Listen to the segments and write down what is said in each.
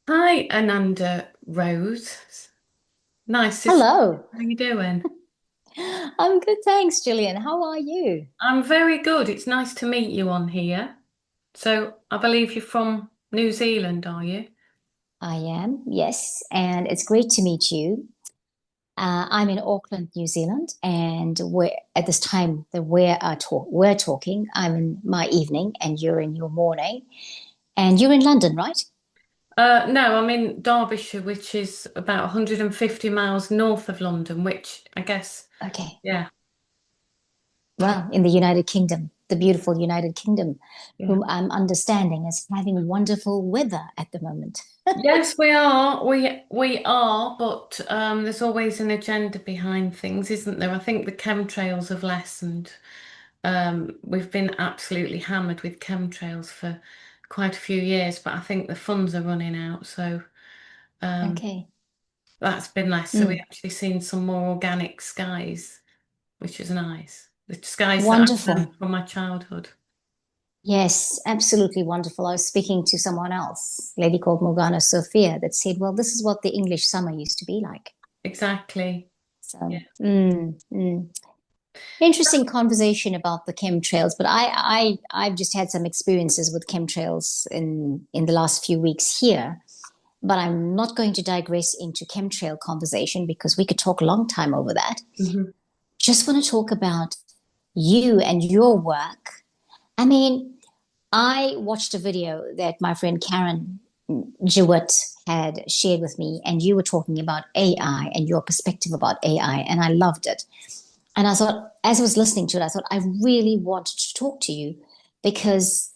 Hi, Ananda Rose. Nice to see you. Hello. How you doing? I'm good, thanks, Gillian. How are you? I'm very good. It's nice to meet you on here. So, I believe you're from New Zealand, are you? I am, yes, and it's great to meet you. I'm in Auckland, New Zealand, and we're at this time that we're talking. I'm in my evening, and you're in your morning, and you're in London, right? No, I'm in Derbyshire, which is about 150 miles north of London, which I guess, Okay. yeah, Well, in the United Kingdom, the beautiful United Kingdom, yeah. whom I'm understanding is having wonderful weather at the moment. Yes, we are. We are, but there's always an agenda behind things, isn't there? I think the chemtrails have lessened. We've been absolutely hammered with chemtrails for quite a few years, but I think the funds are running out, so um, Okay. that's been less. So we Mm, actually seen some more organic skies, which is nice. The skies that I've wonderful. known from my childhood. Yes, absolutely wonderful. I was speaking to someone else, a lady called Morgana Sophia, that said, well, this is what the English summer used to be like. Exactly. Yeah. So, interesting conversation about the chemtrails, but I've just had some experiences with chemtrails in the last few weeks here. But I'm not going to digress into chemtrail conversation because we could talk a long time over that. Mhm. Just want to talk about you and your work. I mean, I watched a video that my friend Karen Jewett had shared with me, and you were talking about AI and your perspective about AI, and I loved it. And I thought, as I was listening to it, I thought I really wanted to talk to you because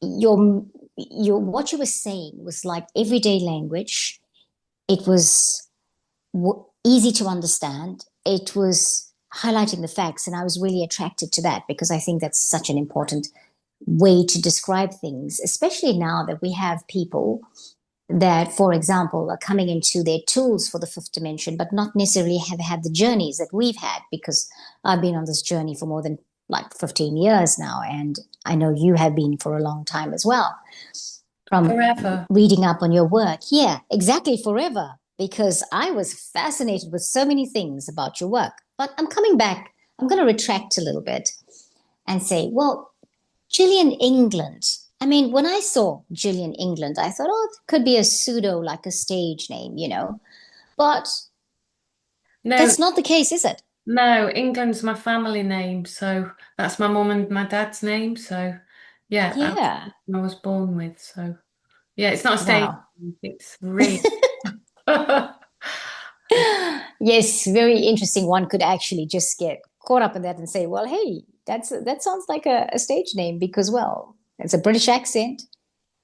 your your what you were saying was like everyday language. It was easy to understand. It was highlighting the facts, and I was really attracted to that because I think that's such an important way to describe things, especially now that we have people that, for example, are coming into their tools for the fifth dimension, but not necessarily have had the journeys that we've had, because I've been on this journey for more than like 15 years now. And I know you have been for a long time as well, from Forever. reading up on your work. Yeah, exactly, forever, because I was fascinated with so many things about your work. But I'm coming back, I'm going to retract a little bit and say, well, Gillian England. I mean, when I saw Gillian England, I thought, oh, it could be a pseudo, like a stage name, you know. But No, that's not the case, is it? no, England's my family name, so that's my mum and my dad's name. So, yeah, Yeah. absolutely, I was born with. So, yeah, it's not a stage, Wow. name, it's real. Yes, very interesting. One could actually just get caught up in that and say, well, hey, that sounds like a stage name because, well, it's a British accent.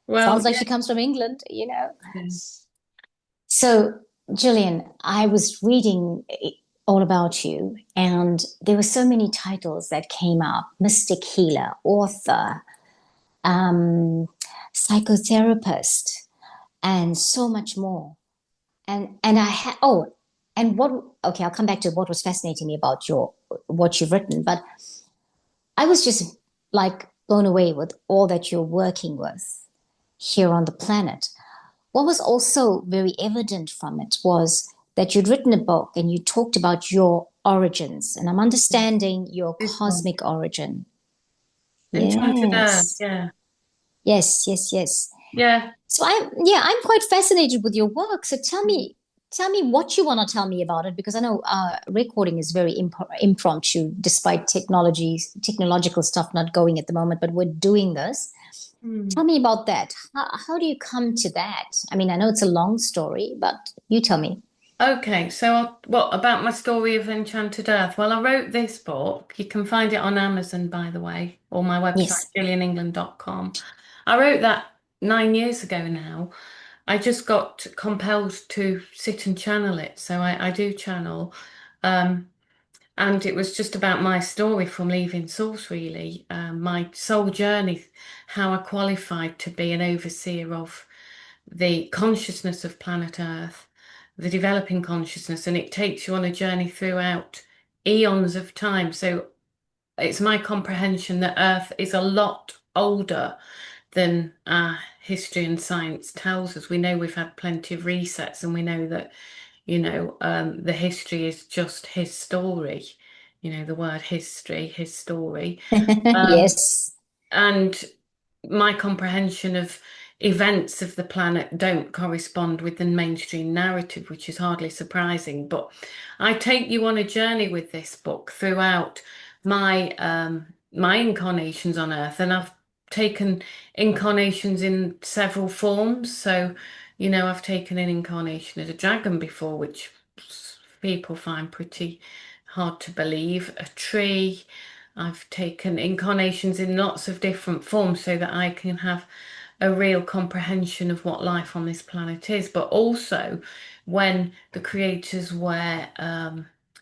Well, Sounds like she comes from England, you know. yes. So, Gillian, I was reading all about you, and there were so many titles that came up: mystic healer, author, um, psychotherapist, and so much more. And I had and what? Okay, I'll come back to what was fascinating me about your what you've written, but I was just like blown away with all that you're working with here on the planet. What was also very evident from it was that you'd written a book and you talked about your origins, and I'm understanding your This one. cosmic origin. Enchanted Earth, Yes, yeah. yes, yes, yes. Yeah. So I'm quite fascinated with your work. So tell me what you want to tell me about it, because I know recording is very impromptu, despite technological stuff not going at the moment, but we're doing this. Hmm. Tell me about that. How do you come to that? I mean, I know it's a long story, but you tell me. Okay, so what about my story of Enchanted Earth? Well, I wrote this book. You can find it on Amazon, by the way, or my website, Yes. gillianengland.com. I wrote that 9 years ago now. I just got compelled to sit and channel it. So I do channel. Um, and it was just about my story from leaving source, really. My soul journey, how I qualified to be an overseer of the consciousness of planet Earth, the developing consciousness, and it takes you on a journey throughout eons of time. So it's my comprehension that Earth is a lot older than our history and science tells us. We know we've had plenty of resets, and we know that, the history is just his story. The word history, his story. Um, Yes. and my comprehension of events of the planet don't correspond with the mainstream narrative, which is hardly surprising. But I take you on a journey with this book throughout my incarnations on Earth, and I've taken incarnations in several forms. So, I've taken an incarnation as a dragon before, which people find pretty hard to believe. A tree. I've taken incarnations in lots of different forms so that I can have a real comprehension of what life on this planet is. But also, when the creators were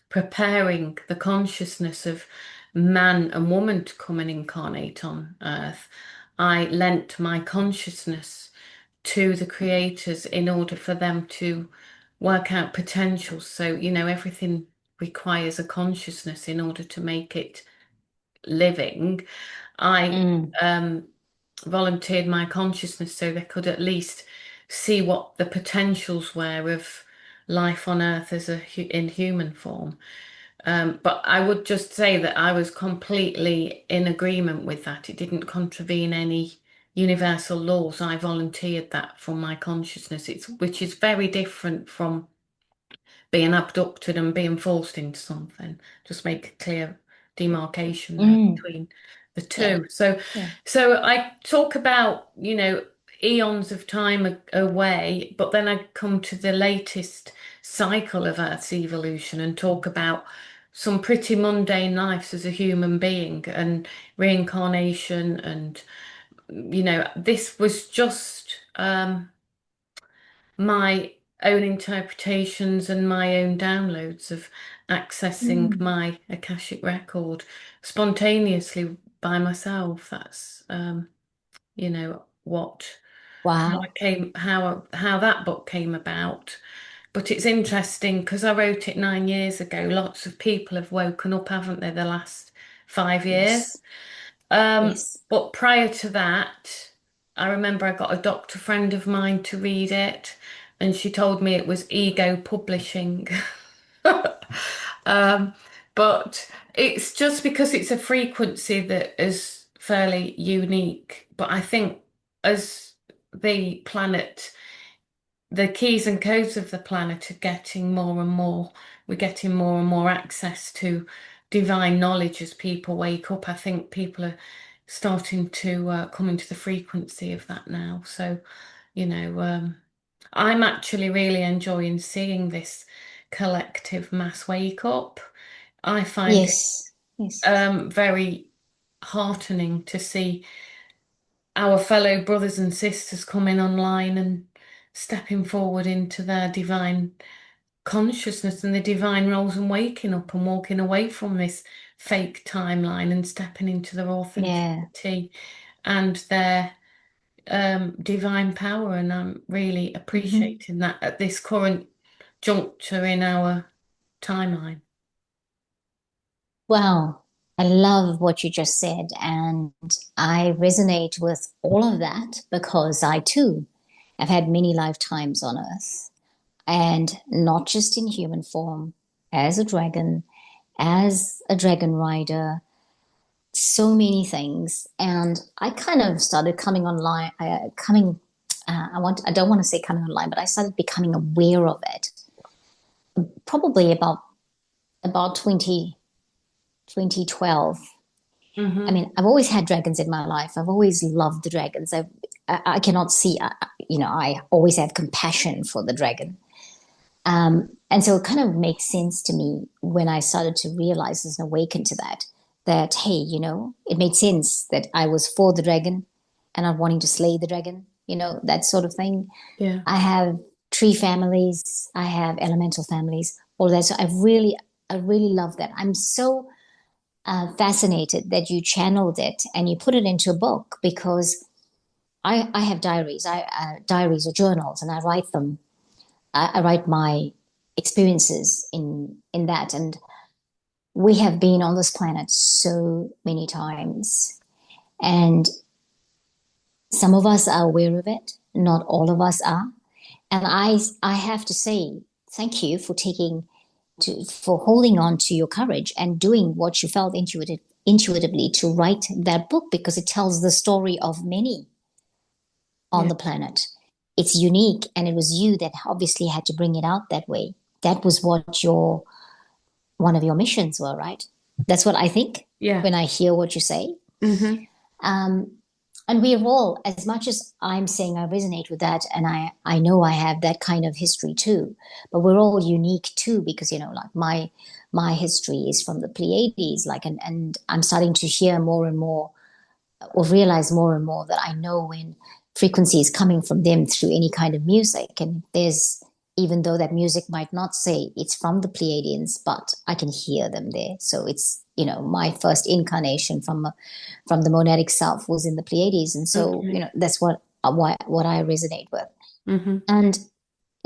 preparing the consciousness of man and woman to come and incarnate on Earth, I lent my consciousness to the creators in order for them to work out potential. So, everything requires a consciousness in order to make it living. I Mm. volunteered my consciousness so they could at least see what the potentials were of life on Earth as in human form. But I would just say that I was completely in agreement with that. It didn't contravene any universal laws. I volunteered that from my consciousness, which is very different from being abducted and being forced into something. Just make a clear demarcation there Mm. between the Yeah. two. So, Yeah. so I talk about, eons of time away, but then I come to the latest cycle of Earth's evolution and talk about some pretty mundane lives as a human being and reincarnation. And, this was just my own interpretations and my own downloads of accessing Mm. my Akashic record spontaneously by myself. That's what how I Wow. came how that book came about. But it's interesting because I wrote it 9 years ago. Lots of people have woken up, haven't they, the last 5 years? Yes. Um, Yes. but prior to that, I remember I got a doctor friend of mine to read it, and she told me it was ego publishing. Um, but it's just because it's a frequency that is fairly unique. But I think as the planet, the keys and codes of the planet are getting more and more, we're getting more and more access to divine knowledge as people wake up. I think people are starting to come into the frequency of that now. So, I'm actually really enjoying seeing this collective mass wake up. I find it Yes. Yes. very heartening to see our fellow brothers and sisters coming online and stepping forward into their divine consciousness and the divine roles and waking up and walking away from this fake timeline and stepping into their Yeah. authenticity and their divine power. And I'm really Hmm. appreciating that at this current juncture in our timeline. Wow. I love what you just said. And I resonate with all of that because I too have had many lifetimes on Earth and not just in human form, as a dragon rider, so many things. And I kind of started coming online, I don't want to say coming online, but I started becoming aware of it probably about 2012. I Hmm. mean, I've always had dragons in my life. I've always loved the dragons. I cannot see, I always have compassion for the dragon. And so it kind of makes sense to me when I started to realize and awaken to that, hey, it made sense that I was for the dragon and I'm wanting to slay the dragon, that sort of thing. Yeah. I have tree families, I have elemental families, all of that. So I really love that. I'm so fascinated that you channeled it and you put it into a book because I have diaries or journals, and I write them. I write my experiences in that, and we have been on this planet so many times, and Some of us are aware of it, not all of us are. And I have to say, thank you for for holding on to your courage and doing what you felt intuitively to write that book because it tells the story of many on Yeah. the planet. It's unique, and it was you that obviously had to bring it out that way. That was what your one of your missions were, right? That's what I think Yeah. when I hear what you say. Hmm. Um, and we're all, as much as I'm saying I resonate with that, and I know I have that kind of history too, but we're all unique too, because like my history is from the Pleiades, like, and I'm starting to hear more and more, or realize more and more, that I know when frequency is coming from them through any kind of music. And there's, even though that music might not say it's from the Pleiadians, but I can hear them there. So it's, my first incarnation from the monadic self was in the Pleiades. And so, Okay. that's what I resonate with. Hmm. And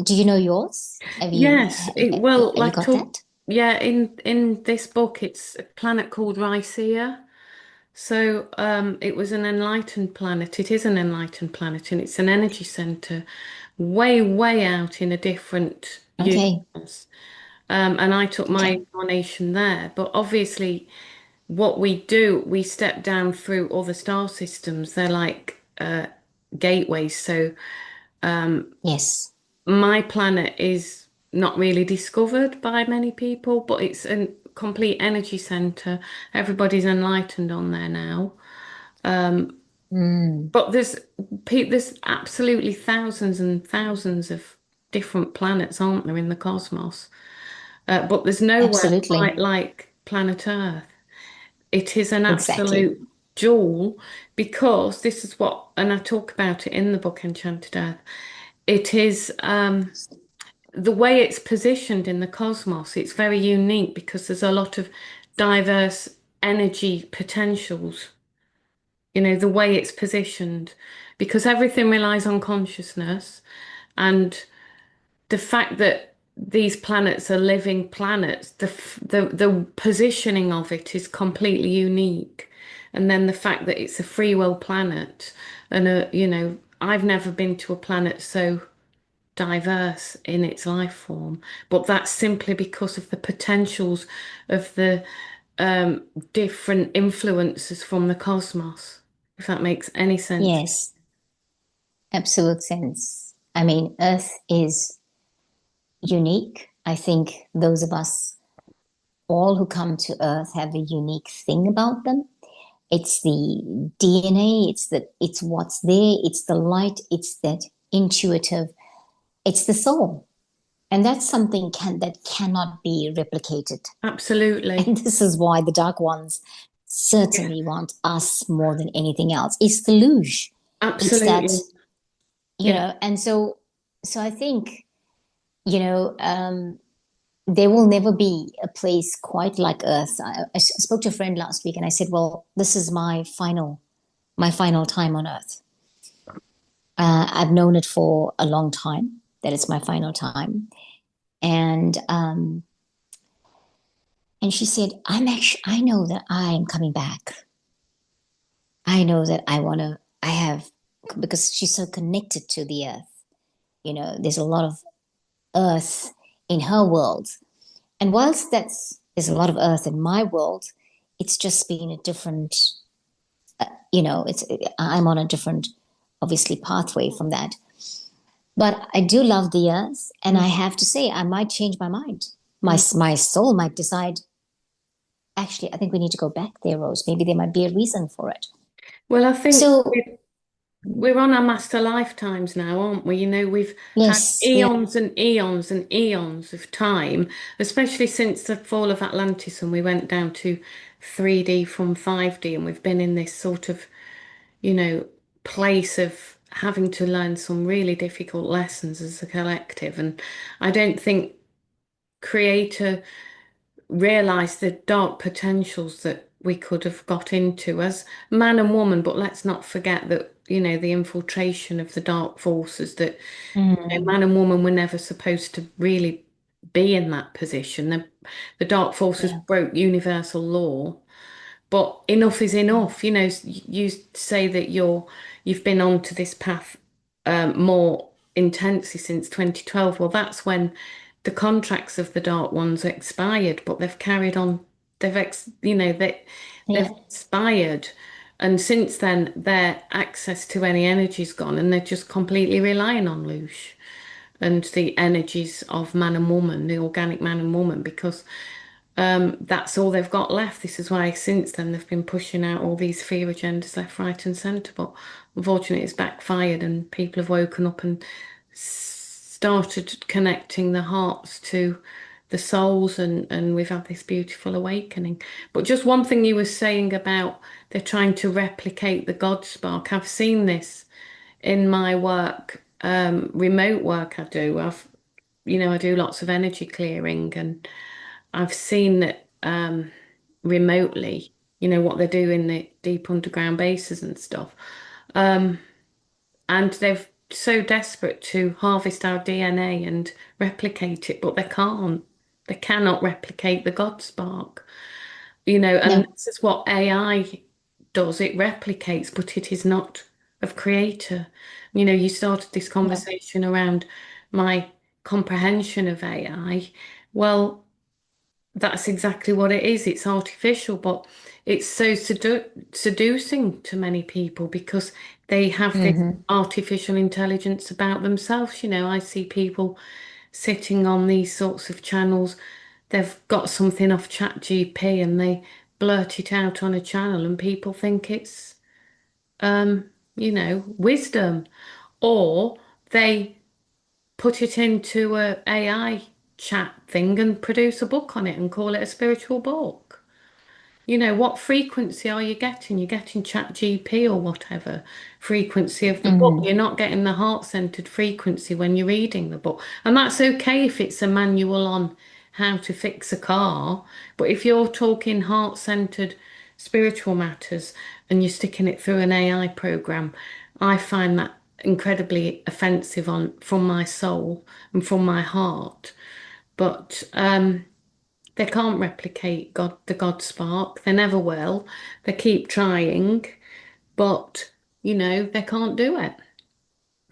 do you know yours? Yes. Well, Have you like got talk. that? Yeah. In this book, it's a planet called Ricea. So it was an enlightened planet. It is an enlightened planet, and it's an energy center way, way out in a different Okay. universe. And I took my Okay. incarnation there. But obviously, what we do, we step down through other star systems. They're like gateways. So Yes. my planet is not really discovered by many people, but it's a complete energy center. Everybody's enlightened on there now. Mm, But there's absolutely thousands and thousands of different planets, aren't there, in the cosmos? But there's nowhere absolutely. quite like planet Earth. It is an Exactly. absolute jewel because this is what, and I talk about it in the book Enchanted Earth. It is the way it's positioned in the cosmos. It's very unique because there's a lot of diverse energy potentials. The way it's positioned, because everything relies on consciousness, and the fact that these planets are living planets, the positioning of it is completely unique. And then the fact that it's a free will planet, and I've never been to a planet so diverse in its life form, but that's simply because of the potentials of the um, different influences from the cosmos, if that makes any sense. Yes. Absolute sense. I mean, Earth is unique. I think those of us, all who come to Earth, have a unique thing about them. It's the DNA, it's what's there, it's the light, it's that intuitive, it's the soul. And that's something that cannot be replicated. Absolutely. And this is why the dark ones Yeah, certainly want us more than anything else. It's the luge. It's that, absolutely. Yeah. and so I think, you know, there will never be a place quite like Earth. I spoke to a friend last week and I said, well, this is my final time on Earth. I've known it for a long time that it's my final time. And she said, I know that I am coming back. I know that I have, because she's so connected to the Earth. There's a lot of Earth in her world. And whilst there's a lot of Earth in my world, it's just been a different, it's I'm on a different, obviously, pathway from that. But I do love the Earth, and I have to say, I might change my mind. Mhm. My soul might decide. Actually, I think we need to go back there, Rose. Maybe there might be a reason for it. Well, I think So we're on our master lifetimes now, aren't we? We've had yes, we are. eons and eons and eons of time, especially since the fall of Atlantis, and we went down to 3D from 5D, and we've been in this sort of, you know, place of having to learn some really difficult lessons as a collective. And I don't think Creator realize the dark potentials that we could have got into as man and woman. But let's not forget that, the infiltration of the dark forces that, Mm, man and woman were never supposed to really be in that position. The dark forces yeah. broke universal law. but enough is enough. You know, you say that you've been onto this path more intensely since 2012. Well, that's when the contracts of the Dark Ones expired, but they've carried on. They've Yeah. expired, and since then their access to any energy's gone, and they're just completely relying on Loosh and the energies of man and woman, the organic man and woman, because that's all they've got left. This is why since then they've been pushing out all these fear agendas left, right, and centre. But unfortunately, it's backfired, and people have woken up and started connecting the hearts to the souls, and we've had this beautiful awakening. But just one thing you were saying about they're trying to replicate the God spark. I've seen this in my work, remote work I do. I do lots of energy clearing, and I've seen that remotely, what they do in the deep underground bases and stuff. Um, and they're so desperate to harvest our DNA and replicate it, but they can't. They cannot replicate the God spark, and No. this is what AI does. It replicates, but it is not of creator. You started this No. conversation around my comprehension of AI. Well, that's exactly what it is. It's artificial, but it's so seducing to many people because they have this Hmm. artificial intelligence about themselves. I see people sitting on these sorts of channels. They've got something off ChatGPT and they blurt it out on a channel, and people think it's, wisdom. Or they put it into a AI chat thing and produce a book on it and call it a spiritual book. What frequency are you getting? You're getting chat GP or whatever frequency of the book. Hmm. You're not getting the heart-centered frequency when you're reading the book. And that's okay if it's a manual on how to fix a car. But if you're talking heart-centered spiritual matters and you're sticking it through an AI program, I find that incredibly offensive on from my soul and from my heart. But they can't replicate the God spark. They never will. They keep trying, but they can't do it.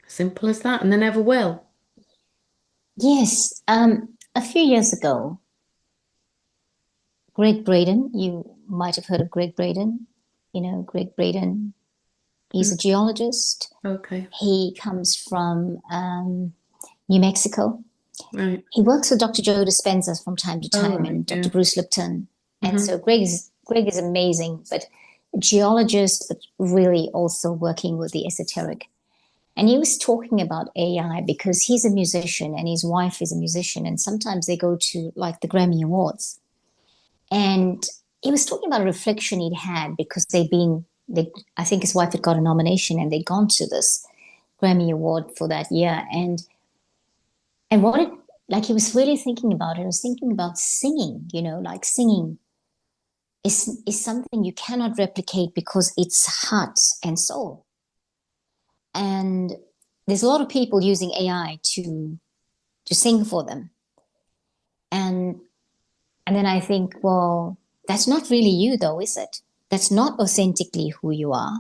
Simple as that, and they never will. Yes. A few years ago, Greg Braden, you might have heard of Greg Braden. Greg Braden, he's Mm, a geologist. okay, He comes from New Mexico. right. He works with Dr. Joe Dispenza from time to All time right, and yeah. Dr. Bruce Lipton. And Hmm. so Greg is amazing, but a geologist, but really also working with the esoteric. And he was talking about AI because he's a musician and his wife is a musician, and sometimes they go to like the Grammy Awards. And he was talking about a reflection he'd had because I think his wife had got a nomination and they'd gone to this Grammy Award for that year. And what it, like he was really thinking about it, he was thinking about singing, like singing is something you cannot replicate because it's heart and soul. And there's a lot of people using AI to sing for them. And and then I think, well, that's not really you though, is it? That's not authentically who you are.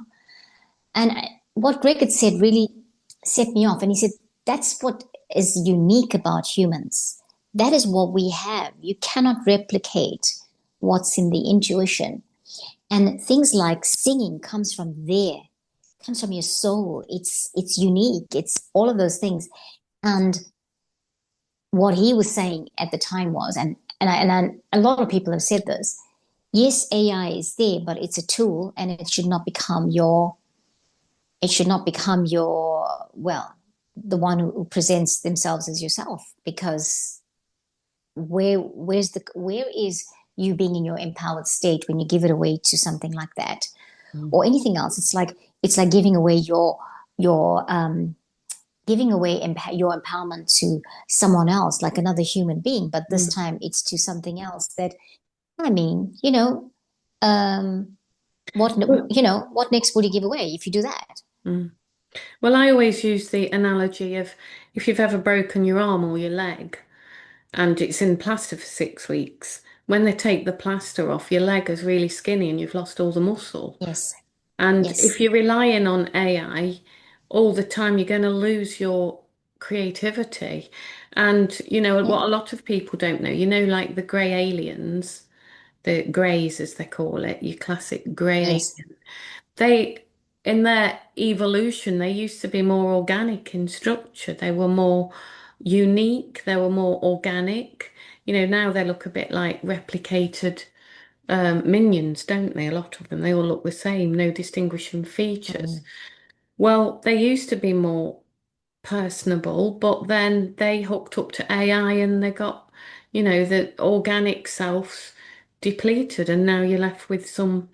And what Greg had said really set me off. And he said, that's what is unique about humans. That is what we have. You cannot replicate what's in the intuition. And things like singing comes from there, comes from your soul. It's unique. It's all of those things. And what he was saying at the time was, a lot of people have said this. Yes, AI is there, but it's a tool, and it should not become your. It should not become your well, the one who presents themselves as yourself, because where is you being in your empowered state when you give it away to something like that Mm. or anything else? It's like giving away your giving away your empowerment to someone else, like another human being, but this Mm. time it's to something else that, I mean, um, what, Well, what next would you give away if you do that? mm. Well, I always use the analogy of if you've ever broken your arm or your leg and it's in plaster for 6 weeks, when they take the plaster off, your leg is really skinny and you've lost all the muscle. Yes. And if Yes. you're relying on AI all the time, you're going to lose your creativity. And, Yeah. what a lot of people don't know, like the grey aliens, the greys as they call it, your classic grey Yes. alien. They, in their evolution, they used to be more organic in structure. They were more unique. They were more organic. Now they look a bit like replicated minions, don't they? A lot of them, they all look the same, no distinguishing features. Mm. Well, they used to be more personable, but then they hooked up to AI and they got, the organic selves depleted, and now you're left with some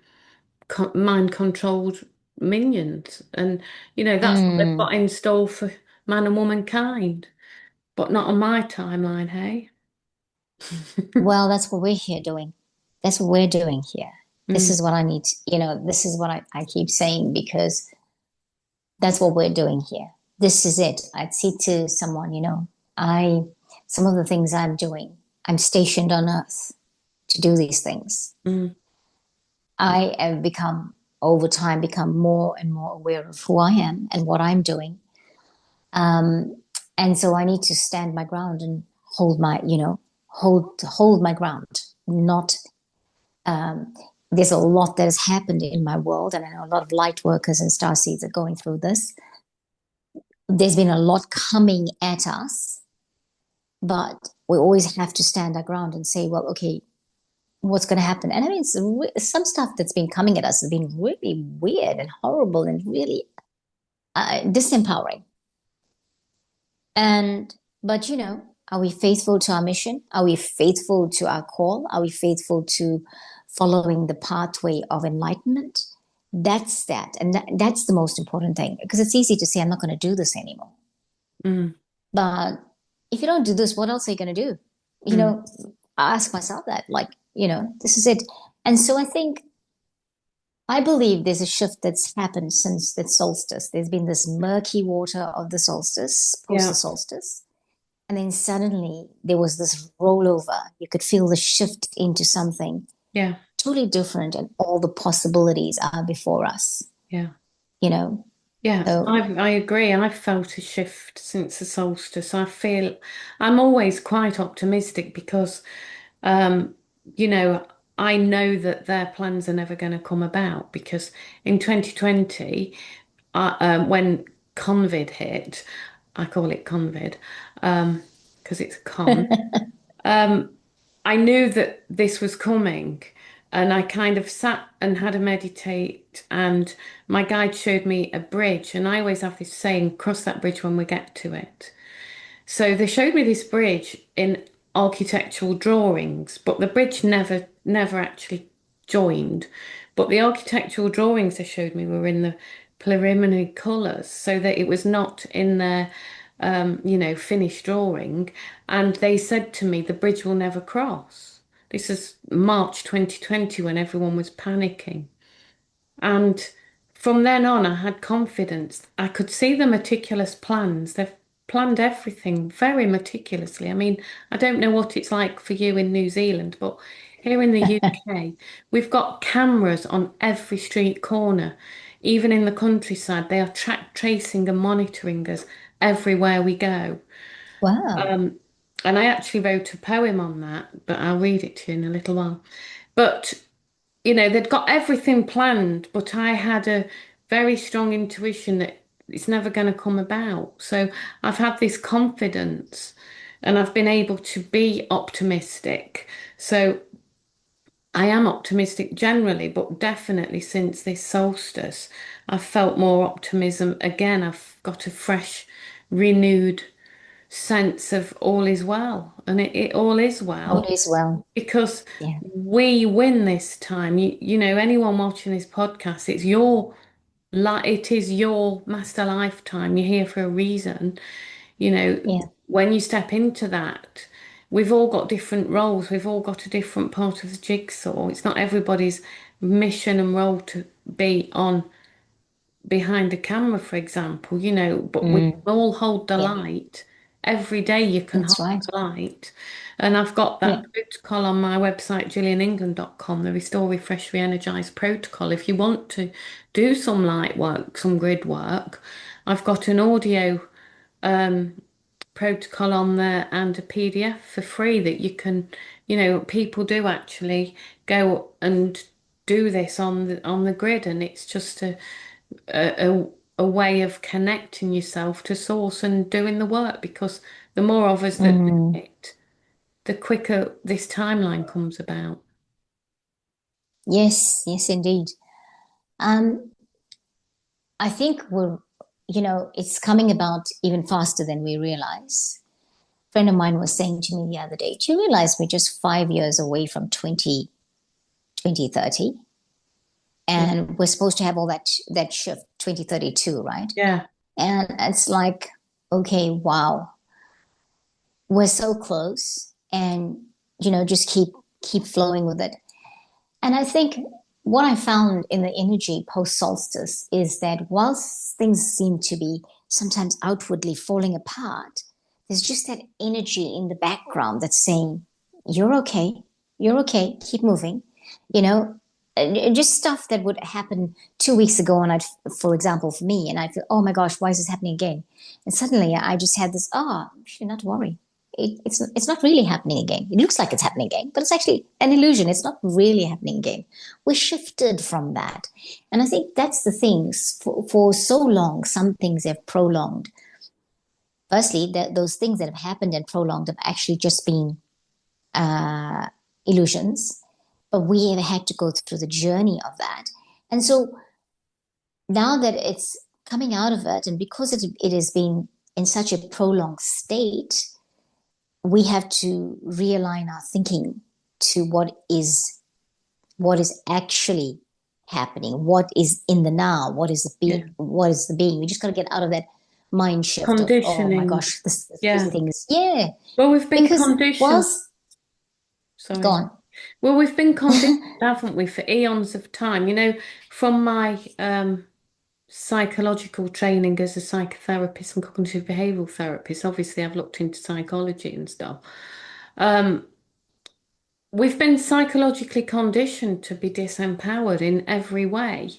mind-controlled minions. And, that's what they've Mm. got in store for man and womankind, but not on my timeline, hey? Well, that's what we're here doing. That's what we're doing here. This Mm, is what I need to, this is what I keep saying because that's what we're doing here. This is it. I'd say to someone, I, some of the things I'm doing, I'm stationed on earth to do these things. mm, I have over time, become more and more aware of who I am and what I'm doing. Um, and so I need to stand my ground and hold my, hold my ground, not um, there's a lot that has happened in my world, and I know a lot of light workers and starseeds are going through this. There's been a lot coming at us, but we always have to stand our ground and say, well, okay, what's going to happen? And I mean, some stuff that's been coming at us has been really weird and horrible and really disempowering. And, but are we faithful to our mission? Are we faithful to our call? Are we faithful to following the pathway of enlightenment? That's that. And that's the most important thing because it's easy to say, I'm not going to do this anymore. mm, But if you don't do this, what else are you going to do? You mm. know, I ask myself that, like, this is it. And so I believe there's a shift that's happened since the solstice. There's been this murky water of the solstice, post the Yeah, solstice. And then suddenly there was this rollover. You could feel the shift into something yeah, totally different, and all the possibilities are before us, yeah. you know? Yeah, So, I agree. I've felt a shift since the solstice. I feel I'm always quite optimistic because, um, you know, I know that their plans are never going to come about because in 2020, when COVID hit, I call it COVID, because it's a con. Um, I knew that this was coming, and I kind of sat and had a meditate, and my guide showed me a bridge, and I always have this saying, cross that bridge when we get to it. So they showed me this bridge in architectural drawings, but the bridge never actually joined. But the architectural drawings they showed me were in the preliminary colours, so that it was not in their finished drawing. And they said to me, the bridge will never cross. This is March 2020 when everyone was panicking. And from then on, I had confidence. I could see the meticulous plans. They've planned everything very meticulously. I mean, I don't know what it's like for you in New Zealand, but here in the UK, we've got cameras on every street corner. Even in the countryside, they are track tracing and monitoring us everywhere we go. wow. And I actually wrote a poem on that, but I'll read it to you in a little while. But they'd got everything planned, but I had a very strong intuition that it's never going to come about. So I've had this confidence and I've been able to be optimistic. So I am optimistic generally, but definitely since this solstice, I've felt more optimism again. I've got a fresh, renewed sense of all is well, and it all is All well is well. because Yeah. we win this time. Anyone watching this podcast, it is your master lifetime. You're here for a reason. You know, Yeah. when you step into that, we've all got different roles. We've all got a different part of the jigsaw. It's not everybody's mission and role to be on behind the camera, for example, but we Mm, all hold the yeah. light every day you can That's hold right. the light. And I've got Yeah. that protocol on my website, gillianengland.com, the Restore, Refresh, Re-Energize protocol. If you want to do some light work, some grid work, I've got an audio protocol on there and a PDF for free that you can, people do actually go and do this on the grid, and it's just a a way of connecting yourself to source and doing the work, because the more of us that do Mm, it, the quicker this timeline comes about. yes, yes, indeed. Um, I think it's coming about even faster than we realize. A friend of mine was saying to me the other day, do you realize we're just 5 years away from 2030? Yeah. And we're supposed to have all that shift 2032, right? Yeah. And it's like, okay, wow, we're so close, and just keep flowing with it. And I think what I found in the energy post solstice is that whilst things seem to be sometimes outwardly falling apart, there's just that energy in the background that's saying, you're okay, you're okay, keep moving. You know, just stuff that would happen 2 weeks ago, and for example, for me, and I feel, oh my gosh, why is this happening again? And suddenly I just had this, should not worry. It's not really happening again. It looks like it's happening again, but it's actually an illusion. It's not really happening again. We shifted from that, and I think that's the things. For so long, some things have prolonged. Firstly, those things that have happened and prolonged have actually just been uh, illusions, but we have had to go through the journey of that. And so now that it's coming out of it, and because it has been in such a prolonged state, we have to realign our thinking to what is actually happening, what is in the now, Yeah. what is the being. We just got to get out of that mind shift of, oh my Conditioning. gosh, this Yeah. thing is, yeah. Well, we've been Because conditioned. whilst Sorry. gone, Well, we've been conditioned, haven't we, for eons of time? From my psychological training as a psychotherapist and cognitive behavioral therapist, obviously I've looked into psychology and stuff. Um, we've been psychologically conditioned to be disempowered in every way.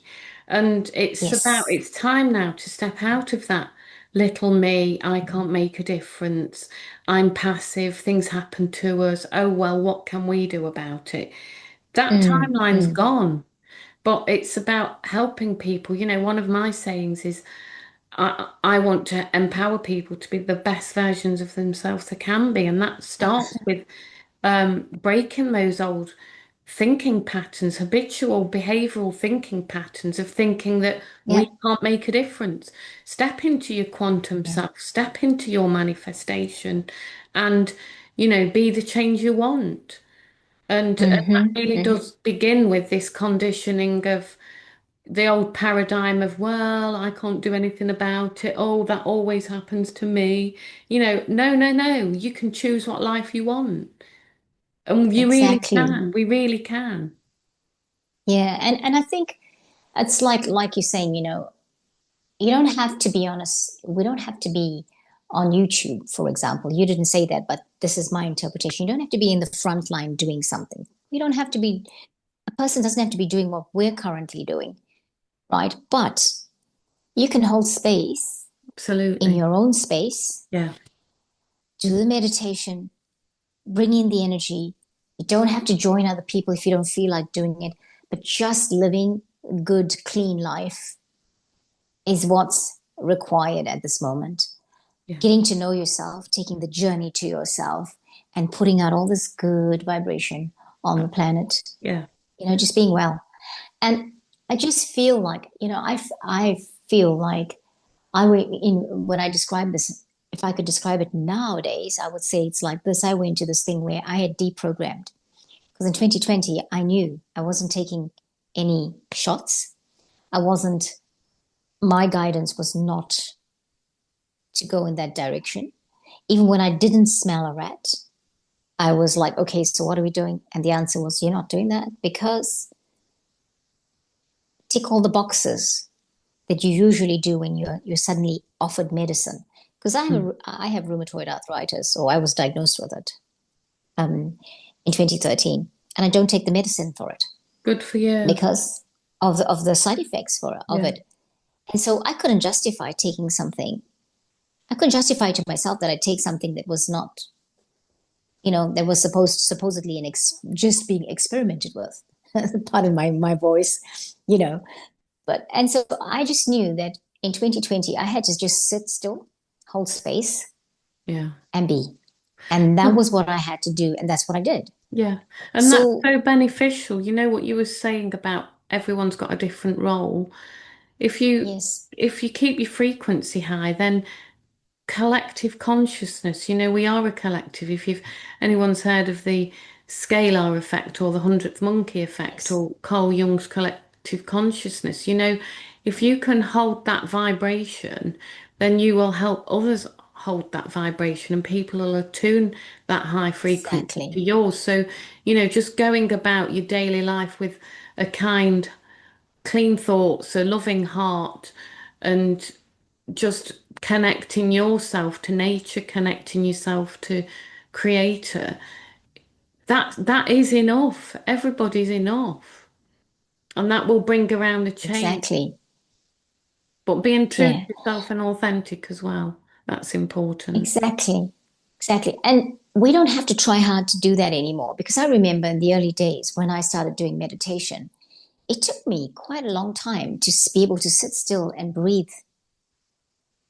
And yes. it's time now to step out of that little me, I can't make a difference, I'm passive, things happen to us, oh well, what can we do about it? That timeline's Mm. gone. But it's about helping people. One of my sayings is I want to empower people to be the best versions of themselves they can be. And that starts with breaking those old thinking patterns, habitual behavioral thinking patterns of thinking that we Yeah. can't make a difference. Step into your quantum Yeah. self, step into your manifestation, and, be the change you want. And that Mm-hmm. really Mm-hmm. does begin with this conditioning of the old paradigm of, well, I can't do anything about it. Oh, that always happens to me. No, no, no. You can choose what life you want. And you really Exactly. can. We really can. Yeah. And I think it's like you're saying, you don't have to be honest. We don't have to be on YouTube, for example. You didn't say that, but this is my interpretation. You don't have to be in the front line doing something. You don't have to be, a person doesn't have to be doing what we're currently doing, right? But you can hold space in Absolutely. your own space, Yeah. do the meditation, bring in the energy. You don't have to join other people if you don't feel like doing it, but just living a good, clean life is what's required at this moment. Yeah. Getting to know yourself, taking the journey to yourself, and putting out all this good vibration on the planet, Yeah. just being well. And I just feel like, I feel like when I describe this, if I could describe it nowadays, I would say it's like this. I went to this thing where I had deprogrammed, because in 2020, I knew I wasn't taking any shots. I wasn't, my guidance was not to go in that direction. Even when I didn't smell a rat, I was like, okay, so what are we doing? And the answer was, you're not doing that because tick all the boxes that you usually do when you're suddenly offered medicine. because Mm. I have rheumatoid arthritis, or I was diagnosed with it in 2013, and I don't take the medicine for it Good for you. because of the side effects of Yeah. it. And so I couldn't justify taking something. I couldn't justify to myself that I take something that was not, that was supposedly just being experimented with. Pardon my voice, you know. But and so I just knew that in 2020 I had to just sit still, hold space, Yeah. and be. And that Well, was what I had to do, and that's what I did. yeah. And that's So so beneficial. You know what you were saying about everyone's got a different role. If you yes, if you keep your frequency high, then collective consciousness, we are a collective. If you've anyone's heard of the scalar effect or the hundredth monkey effect yes, or Carl Jung's collective consciousness, if you can hold that vibration, then you will help others hold that vibration and people will attune that high frequency to exactly, yours. So, just going about your daily life with a kind, clean thoughts, a loving heart, and just connecting yourself to nature, connecting yourself to creator, that is enough. Everybody's enough. And that will bring around a change. exactly, But being true to yeah, yourself and authentic as well. That's important. exactly, exactly. And we don't have to try hard to do that anymore because I remember in the early days when I started doing meditation, it took me quite a long time to be able to sit still and breathe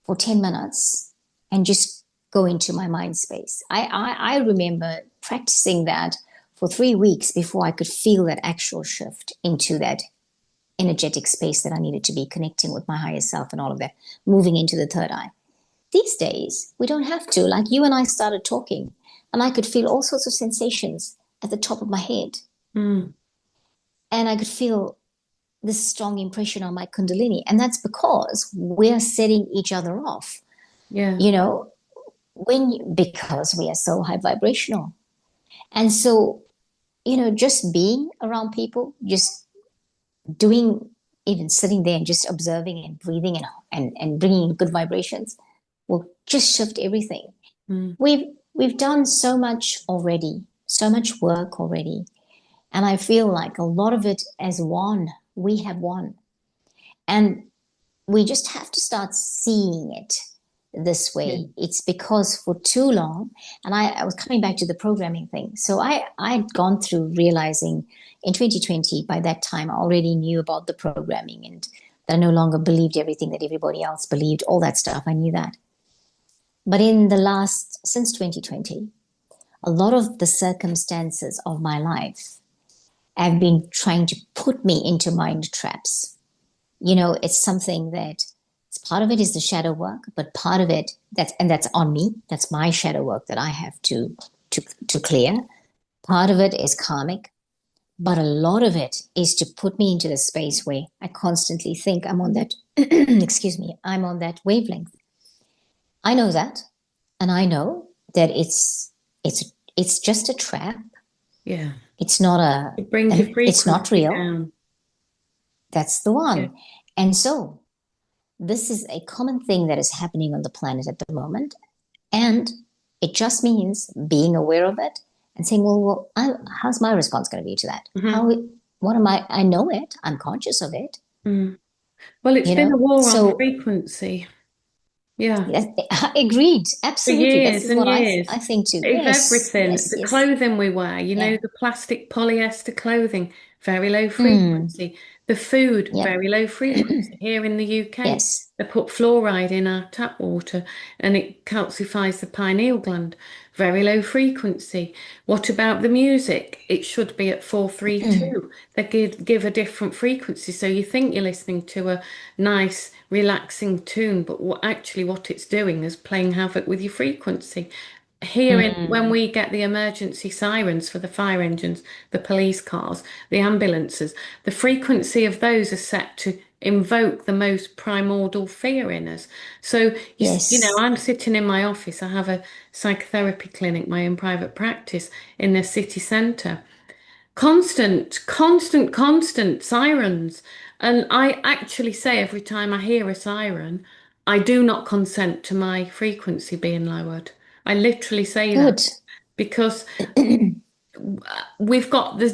for 10 minutes and just go into my mind space. I remember practicing that for 3 weeks before I could feel that actual shift into that energetic space that I needed to be connecting with my higher self and all of that, moving into the third eye. These days, we don't have to. Like you and I started talking, and I could feel all sorts of sensations at the top of my head. Mm, And I could feel this strong impression on my Kundalini. And that's because we're setting each other off, yeah. you know, because we are so high vibrational. And so, just being around people, just doing, even sitting there and just observing and breathing and bringing in good vibrations will just shift everything. Mm, We've done so much already, so much work already. And I feel like a lot of it as one, we have won. And we just have to start seeing it this yeah. way. It's because for too long, and I was coming back to the programming thing. So I'd gone through realizing in 2020, by that time, I already knew about the programming and that I no longer believed everything that everybody else believed, all that stuff. I knew that. But since 2020, a lot of the circumstances of my life have been trying to put me into mind traps. It's something that part of it is the shadow work, but part of it that's on me. That's my shadow work that I have to clear. Part of it is karmic, but a lot of it is to put me into the space where I constantly think I'm on that excuse me, I'm on that wavelength. I know that, and I know that it's just a trap. Yeah. It's not a To bring your it's not frequency real. down. That's the Yeah. one. And so this is a common thing that is happening on the planet at the moment. And it just means being aware of it and saying, how's my response going to be to that? Hmm. What am I? I know it. I'm conscious of it, Mm. Well, it's been a war on So, frequency. Yeah. yes, agreed. For Absolutely. This years is and what years. I think too. If Yes, everything, yes, the yes. clothing we wear, Yeah. the plastic polyester clothing, very low Mm, frequency. The food, yep. very low frequency. Here in the UK, Yes. they put fluoride in our tap water and it calcifies the pineal gland. Very low frequency. What about the music? It should be at 432. They give a different frequency. So you think you're listening to a nice, relaxing tune, but actually what it's doing is playing havoc with your frequency. Here in when Mm, we get the emergency sirens for the fire engines, the police cars, the ambulances, the frequency of those are set to invoke the most primordial fear in us. So yes. I'm sitting in my office. I have a psychotherapy clinic, my own private practice in the city centre. Constant, constant, constant sirens. And I actually say every time I hear a siren, I do not consent to my frequency being lowered. I literally say that Good. because we've got this,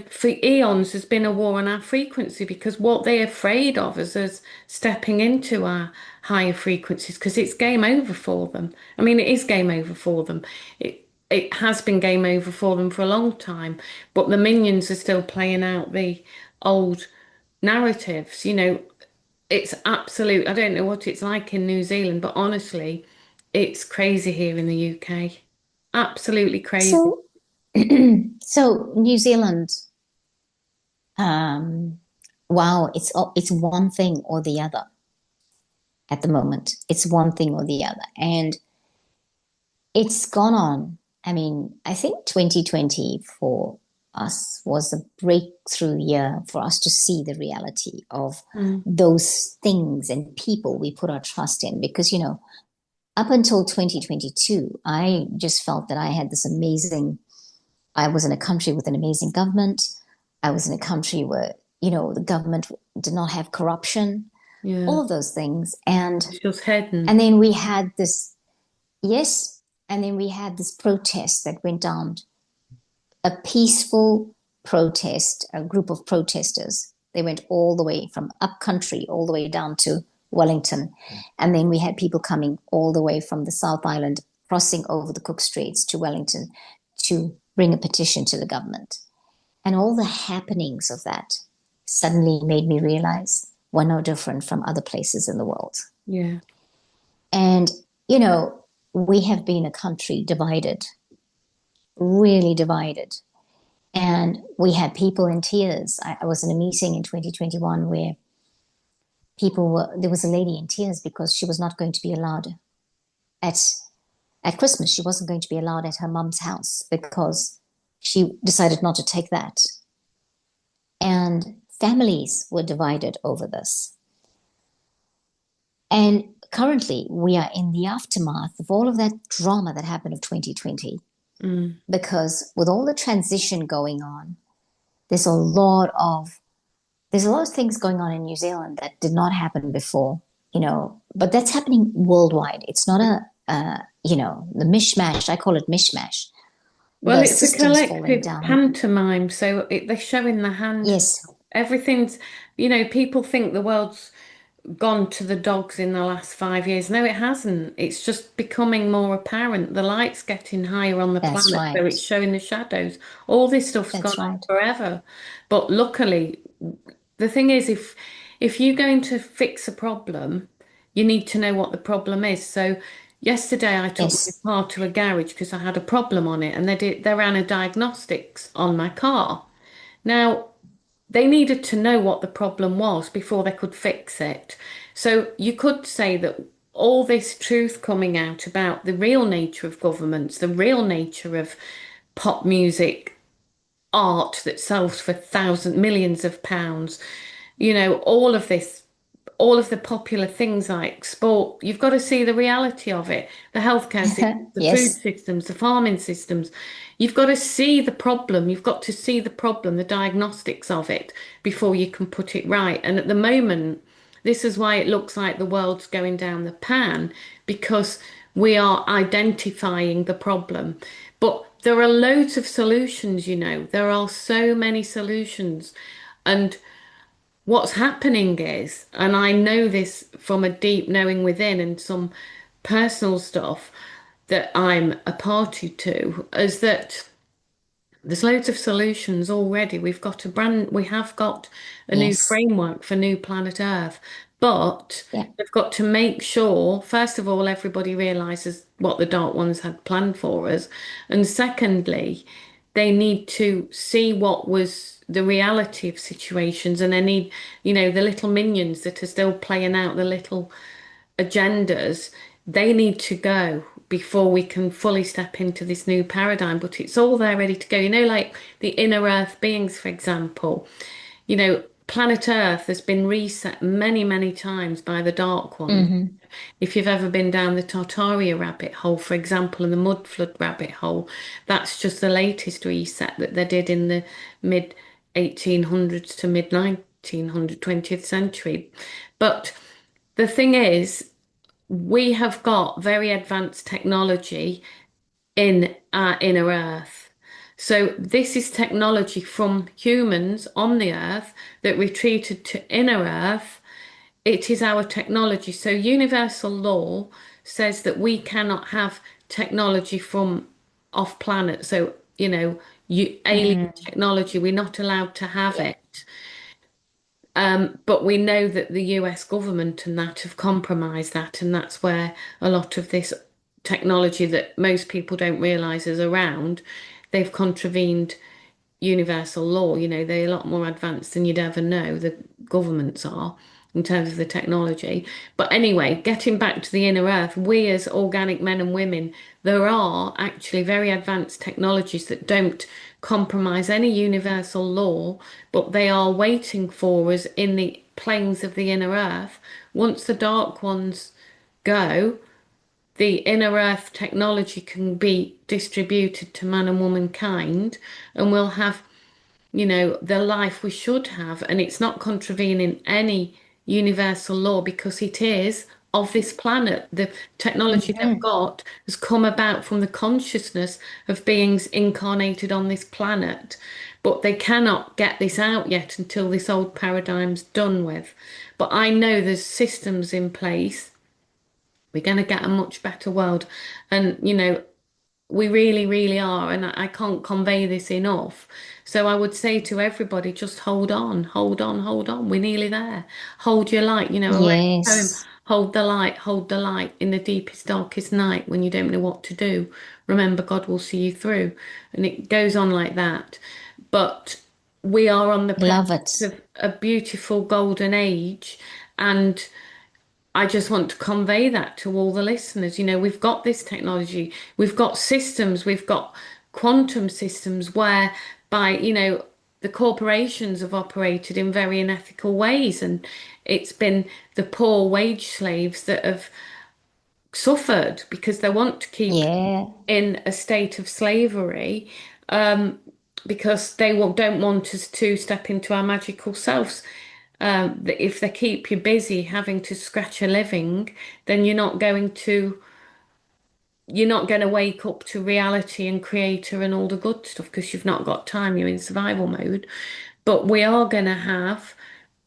for eons there's been a war on our frequency because what they're afraid of is us stepping into our higher frequencies because it's game over for them. I mean, it is game over for them. It has been game over for them for a long time, but the minions are still playing out the old narratives. It's absolute. I don't know what it's like in New Zealand, but honestly, it's crazy here in the UK. Absolutely crazy. So, so New Zealand, um, wow, it's one thing or the other at the moment. It's one thing or the other, and it's gone on. I mean, I think 2020 for us was a breakthrough year for us to see the reality of Mm, those things and people we put our trust in. Because, up until 2022, I just felt that I had this amazing, I was in a country with an amazing government. I was in a country where, the government did not have corruption, yeah. all of those things. And It's just heading. and then we had this, yes, and then we had this protest that went down, a peaceful protest, a group of protesters. They went all the way from up country all the way down to Wellington. And then we had people coming all the way from the South Island, crossing over the Cook Straits to Wellington to bring a petition to the government. And all the happenings of that suddenly made me realize we're no different from other places in the world. Yeah. And, we have been a country divided, really divided. And we had people in tears. I was in a meeting in 2021 where there was a lady in tears because she was not going to be allowed at, at Christmas. She wasn't going to be allowed at her mum's house because she decided not to take that. And families were divided over this. And currently, we are in the aftermath of all of that drama that happened of 2020. Mm. Because with all the transition going on, there's a lot of things going on in New Zealand that did not happen before, but that's happening worldwide. It's not the mishmash. I call it mishmash. Well, The it's a systems falling collective down. pantomime, so they're showing the hand. Yes, Everything's, people think the world's gone to the dogs in the last 5 years. No, it hasn't. It's just becoming more apparent. The light's getting higher on the that's planet, so right. it's showing the shadows. All this stuff's gone That's on right. forever. But luckily, the thing is, if you're going to fix a problem, you need to know what the problem is. So yesterday I took my Yes. car to a garage because I had a problem on it, and they ran a diagnostics on my car. Now they needed to know what the problem was before they could fix it. So you could say that all this truth coming out about the real nature of governments, the real nature of pop music, art that sells for thousands, millions of pounds, all of this, all of the popular things like sport, you've got to see the reality of it. The healthcare system, the food Yes. systems, the farming systems. You've got to see the problem. You've got to see the problem, the diagnostics of it before you can put it right. And at the moment, this is why it looks like the world's going down the pan because we are identifying the problem. But there are loads of solutions, There are so many solutions. And what's happening is, and I know this from a deep knowing within and some personal stuff that I'm a party to, is that there's loads of solutions already. We have got a new Yes. framework for New Planet Earth, but Yeah. they've got to make sure, first of all, everybody realizes what the Dark Ones had planned for us. And secondly, they need to see what was the reality of situations and they need, the little minions that are still playing out the little agendas, they need to go before we can fully step into this new paradigm. But it's all there ready to go. Like the inner earth beings, for example, planet Earth has been reset many, many times by the Dark Ones. Mm-hmm. If you've ever been down the Tartaria rabbit hole, for example, and the mud flood rabbit hole, that's just the latest reset that they did in the mid 1800s to mid 1900, 20th century. But the thing is, we have got very advanced technology in our inner earth. So this is technology from humans on the earth that retreated to inner earth. It is our technology. So universal law says that we cannot have technology from off planet. So, alien Mm, technology, we're not allowed to have yeah. it. But we know that the US government and that have compromised that, and that's where a lot of this technology that most people don't realize is around, they've contravened universal law. They're a lot more advanced than you'd ever know, the governments are, in terms of the technology. But anyway, getting back to the inner earth, we as organic men and women, there are actually very advanced technologies that don't compromise any universal law, but they are waiting for us in the planes of the inner earth. Once the dark ones go, the inner earth technology can be distributed to man and womankind, and we'll have the life we should have. And it's not contravening any universal law because it is of this planet. The technology they've Hmm. got has come about from the consciousness of beings incarnated on this planet. But they cannot get this out yet until this old paradigm's done with. But I know there's systems in place. We're going to get a much better world. And, we really, really are, and I can't convey this enough. So I would say to everybody, just hold on, hold on, hold on. We're nearly there. Hold your light. A poem, Yes. hold the light in the deepest, darkest night when you don't know what to do. Remember, God will see you through. And it goes on like that. But we are on the Love precipice it. of a beautiful golden age, and I just want to convey that to all the listeners. We've got this technology, we've got systems, we've got quantum systems whereby, the corporations have operated in very unethical ways, and it's been the poor wage slaves that have suffered because they want to keep Yeah. in a state of slavery, because don't want us to step into our magical selves. If they keep you busy having to scratch a living, then you're not going to wake up to reality and creator and all the good stuff because you've not got time. You're in survival mode. But we are going to have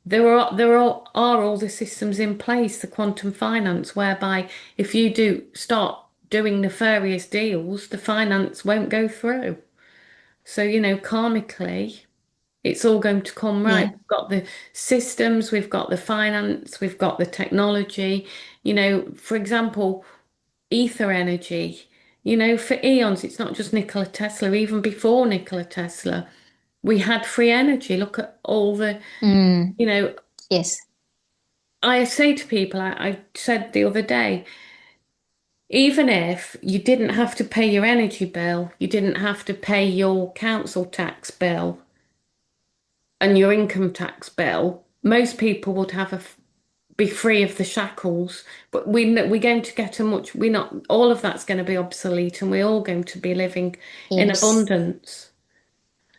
there are all the systems in place, the quantum finance, whereby if you do start doing nefarious deals, the finance won't go through. So, karmically, it's all going to come right. Yeah. We've got the systems, we've got the finance, we've got the technology. For example, ether energy. For eons, it's not just Nikola Tesla. Even before Nikola Tesla, we had free energy. Look at all the, Mm, you know, yes. I say to people, I said the other day, even if you didn't have to pay your energy bill, you didn't have to pay your council tax bill and your income tax bill, most people would be free of the shackles. But we're going to get a much, we're not, all of that's going to be obsolete, and we're all going to be living in Yes. abundance.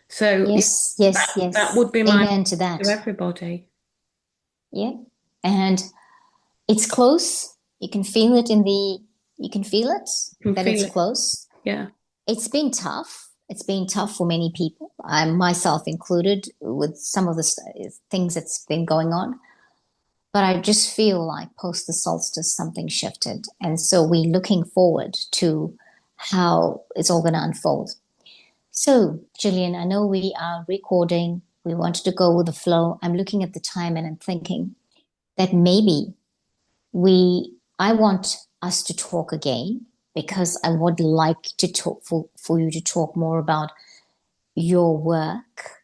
So yeah, Yes. Yes. that Yes. would be my Amen to that. to everybody. Yeah. And it's close. You can feel it You can that feel it's it. close. Yeah. It's been tough. It's been tough for many people. I myself included with some of the things that's been going on. But I just feel like post the solstice, something shifted. And so we're looking forward to how it's all going to unfold. So, Gillian, I know we are recording. We wanted to go with the flow. I'm looking at the time and I'm thinking that maybe I want us to talk again because I would like to talk for you to talk more about your work,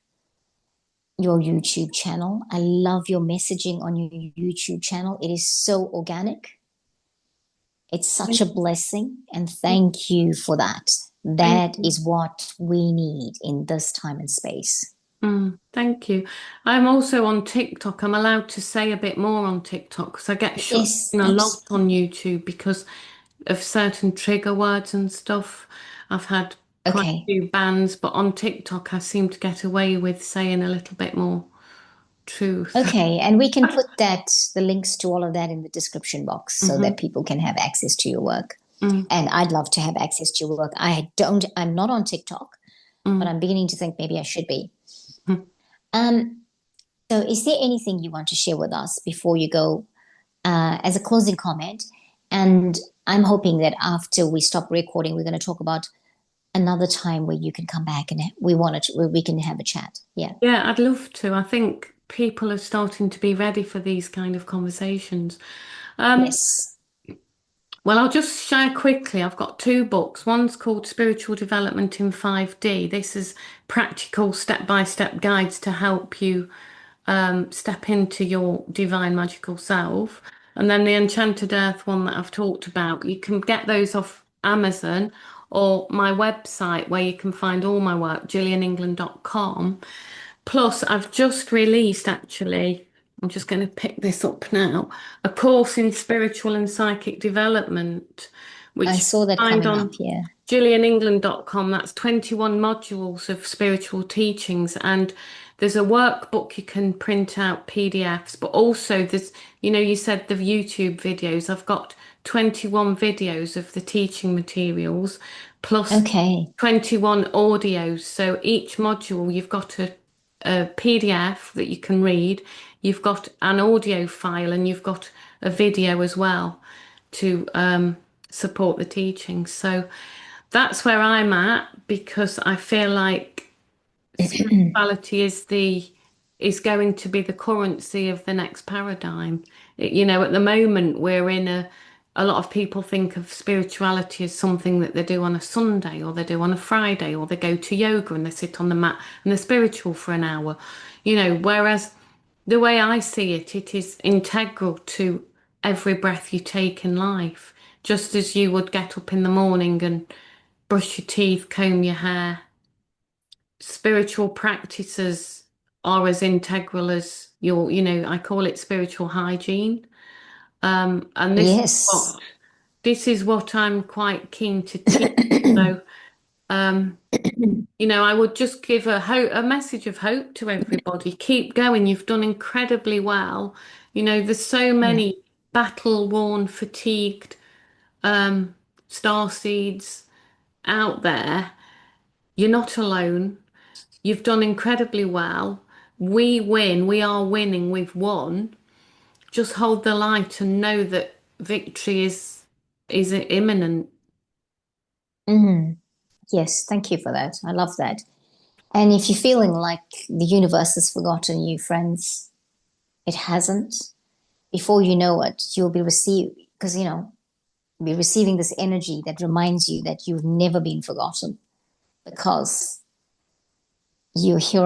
your YouTube channel. I love your messaging on your YouTube channel. It is so organic. It's such a blessing. And thank you for that. Thank That you. is what we need in this time and space. Thank you. I'm also on TikTok. I'm allowed to say a bit more on TikTok because I get shut Yes, in a lot abs- on YouTube because of certain trigger words and stuff. I've had quite a okay. few bans, but on TikTok I seem to get away with saying a little bit more. truth. Okay, and we can put the links to all of that in the description box so Hmm. that people can have access to your work. Mm, And I'd love to have access to your work. I'm not on TikTok, but mm, I'm beginning to think maybe I should be. mm. Um, so is there anything you want to share with us before you go as a closing comment? And I'm hoping that after we stop recording, we're going to talk about another time where you can come back and where we can have a chat. Yeah. Yeah, I'd love to. I think people are starting to be ready for these kind of conversations. Um, Yes. well, I'll just share quickly. I've got two books. One's called Spiritual Development in 5D. This is practical step-by-step guides to help you step into your divine magical self. And then the Enchanted Earth one that I've talked about, you can get those off Amazon or my website where you can find all my work, gillianengland.com. Plus, I've just released actually, I'm just going to pick this up now, a course in spiritual and psychic development, I which you saw that can find coming up. on Yeah. gillianengland.com. That's 21 modules of spiritual teachings. And there's a workbook you can print out PDFs, but also there's, you said the YouTube videos. I've got 21 videos of the teaching materials plus Okay. 21 audios. So each module, you've got a PDF that you can read, you've got an audio file, and you've got a video as well to support the teaching. So that's where I'm at because I feel like spirituality is going to be the currency of the next paradigm. At the moment we're in a lot of people think of spirituality as something that they do on a Sunday or they do on a Friday or they go to yoga and they sit on the mat and they're spiritual for an hour. Whereas the way I see it, it is integral to every breath you take in life. Just as you would get up in the morning and brush your teeth, comb your hair, spiritual practices are as integral as I call it spiritual hygiene. And Yes. this is what I'm quite keen to teach. So, um, I would just give a message of hope to everybody. Keep going. You've done incredibly well. There's so Yeah. many battle-worn, fatigued um, star seeds out there. You're not alone. You've done incredibly well. We win. We are winning. We've won. Just hold the light and know that victory is imminent. Mhm. Yes, thank you for that. I love that. And if you're feeling like the universe has forgotten you, friends, it hasn't. Before you know it, you'll be because be receiving this energy that reminds you that you've never been forgotten because you're here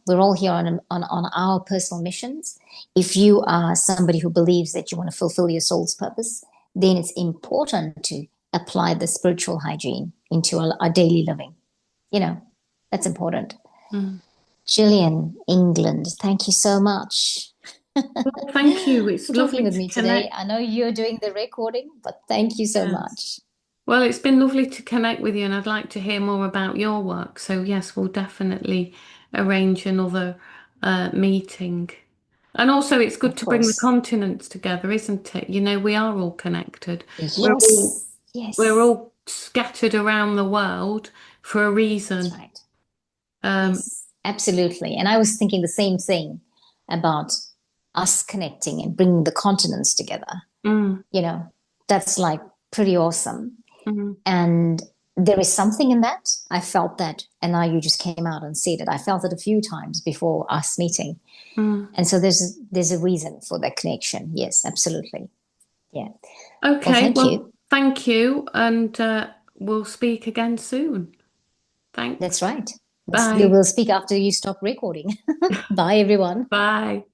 we're all here on our personal missions. If you are somebody who believes that you want to fulfill your soul's purpose, then it's important to apply the spiritual hygiene into our daily living. You know, that's important. Mm. Gillian, England, thank you so much Well, thank you. It's for talking lovely with to me today. connect. I know you're doing the recording, but thank you so Yes. much. Well, it's been lovely to connect with you, and I'd like to hear more about your work. So, yes, we'll definitely arrange another meeting. And also, it's good Of to bring the course. continents together, isn't it? We are all connected. We're all Yes. we're Yes. all scattered around the world for a That's reason. right. Um, Yes, absolutely. And I was thinking the same thing about us connecting and bringing the continents together. mm, You know, that's like pretty awesome. mm, And there is something in that. I felt that. And now you just came out and said it. I felt it a few times before us meeting. mm. And so there's a reason for that connection. Yes, absolutely. Yeah. Well, Okay, thank well, you. thank you, and we'll speak again soon. That's Thanks. right. We Bye. will speak after you stop recording. Bye, everyone. Bye.